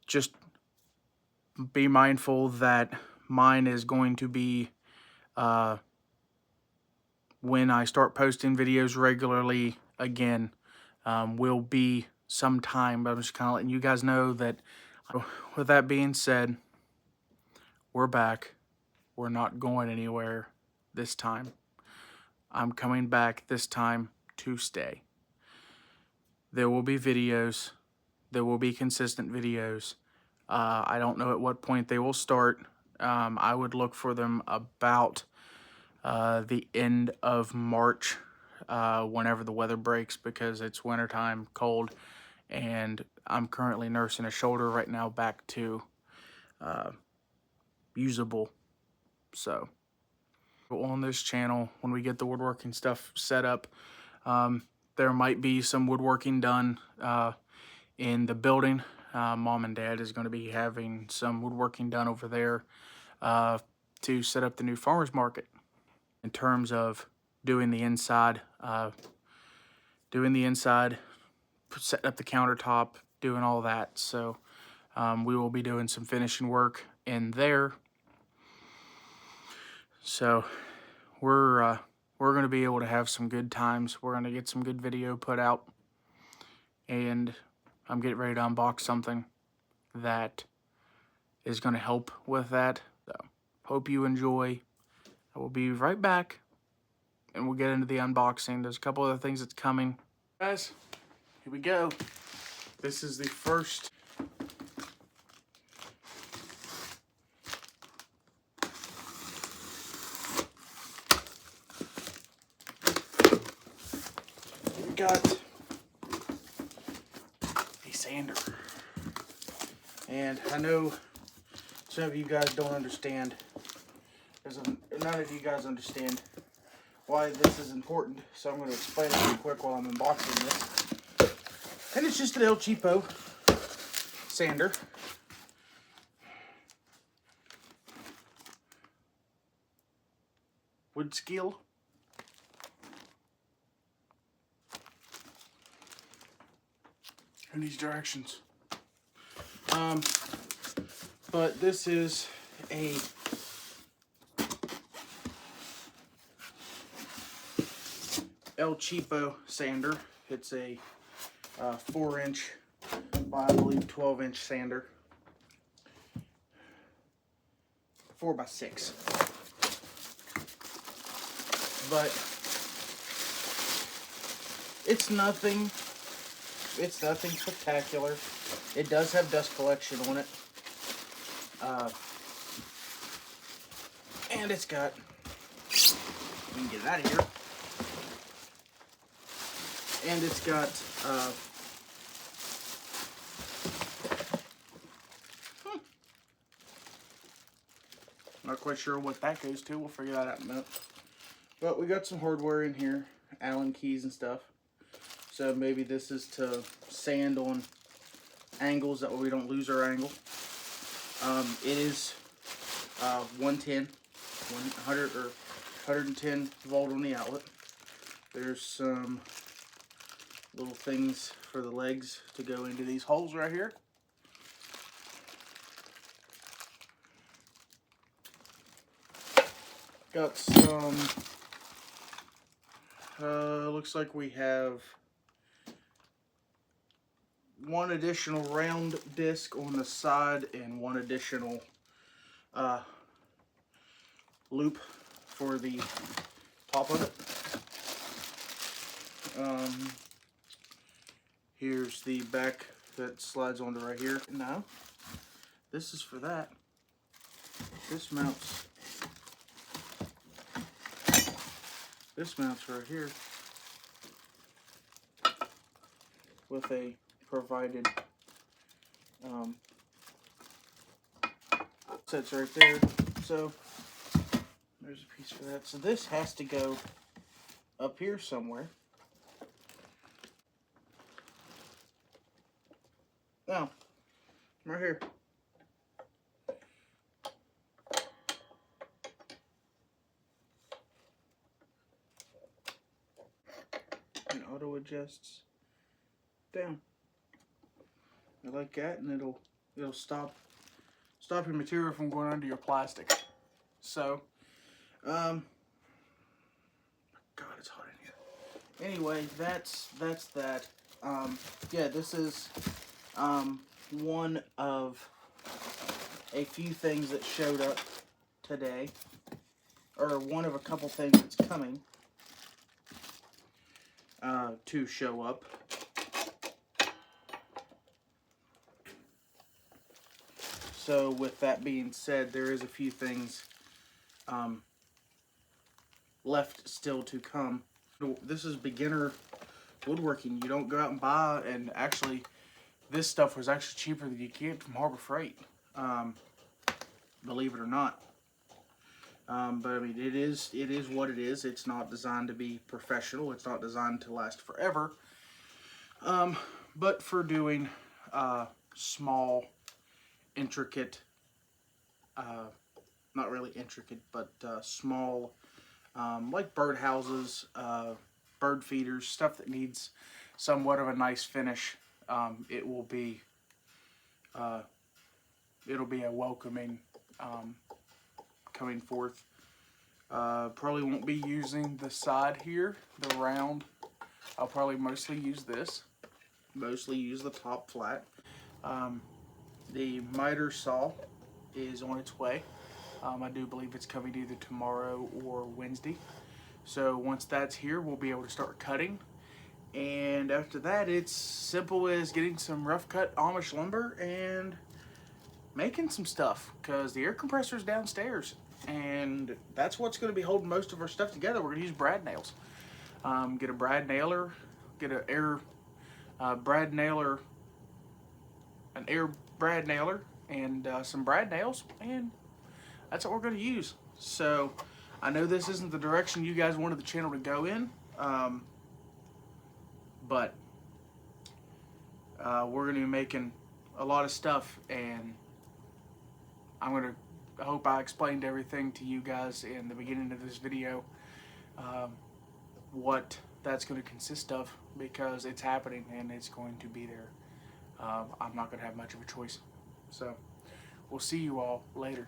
Just be mindful that mine is going to be, when I start posting videos regularly again, will be some time. But I'm just kind of letting you guys know that. With that being said, we're back. We're not going anywhere this time. I'm coming back this time to stay. There will be videos. There will be consistent videos. I don't know at what point they will start. I would look for them about the end of March, whenever the weather breaks, because it's wintertime, cold, and I'm currently nursing a shoulder right now back to usable. So on this channel, when we get the woodworking stuff set up, there might be some woodworking done in the building. Mom and Dad is going to be having some woodworking done over there to set up the new farmers market. In terms of doing the inside, setting up the countertop, doing all that. So we will be doing some finishing work in there. So we're going to be able to have some good times. We're going to get some good video put out, and I'm getting ready to unbox something that is going to help with that. So hope you enjoy. I will be right back, and we'll get into the unboxing. There's a couple other things that's coming. Guys, here we go. This is the first we got a sander. And I know some of you guys don't understand. None of you guys understand why this is important, so I'm going to explain it real quick while I'm unboxing this. And it's just an El Cheapo sander. Wood skill. In these directions. But this is a El Cheapo sander. It's a 4-inch by, I believe, 12-inch sander. 4x6. But it's nothing spectacular. It does have dust collection on it. And it's got, we can get it out of here. And it's got not quite sure what that goes to. We'll figure that out in a minute. But we got some hardware in here, Allen keys and stuff. So maybe this is to sand on angles, that way we don't lose our angle. It is 110 or 110 volt on the outlet. There's some little things for the legs to go into these holes right here. Got some, looks like we have one additional round disc on the side and one additional loop for the top of it. Here's the back that slides onto right here. No, this is for that. This mounts right here with a provided sets right there. So there's a piece for that. So this has to go up here somewhere. Now, right here. And auto adjusts down. like that, and it'll stop your material from going under your plastic. So, God, it's hot in here. Anyway, that's that. Yeah, this is one of a few things that showed up today, or one of a couple things that's coming to show up. So with that being said, there is a few things left still to come. This is beginner woodworking. You don't go out and buy, and actually this stuff was actually cheaper than you get from Harbor Freight, believe it or not. But I mean, it is what it is. It's not designed to be professional. It's not designed to last forever. But for doing small, intricate, not really intricate, but small, like birdhouses, bird feeders, stuff that needs somewhat of a nice finish, it will be, it'll be a welcoming coming forth. Probably won't be using the side here, the round. I'll probably mostly use this. Mostly use the top flat. The miter saw is on its way. I do believe it's coming either tomorrow or Wednesday. So once that's here, we'll be able to start cutting. And after that, it's simple as getting some rough cut Amish lumber and making some stuff, because the air compressor is downstairs, and that's what's going to be holding most of our stuff together. We're going to use brad nails. Get a brad nailer, get an air brad nailer, and some brad nails, and that's what we're going to use. So I know this isn't the direction you guys wanted the channel to go in, but we're going to be making a lot of stuff, and I hope I explained everything to you guys in the beginning of this video, what that's going to consist of, because it's happening and it's going to be there. I'm not going to have much of a choice. So we'll see you all later.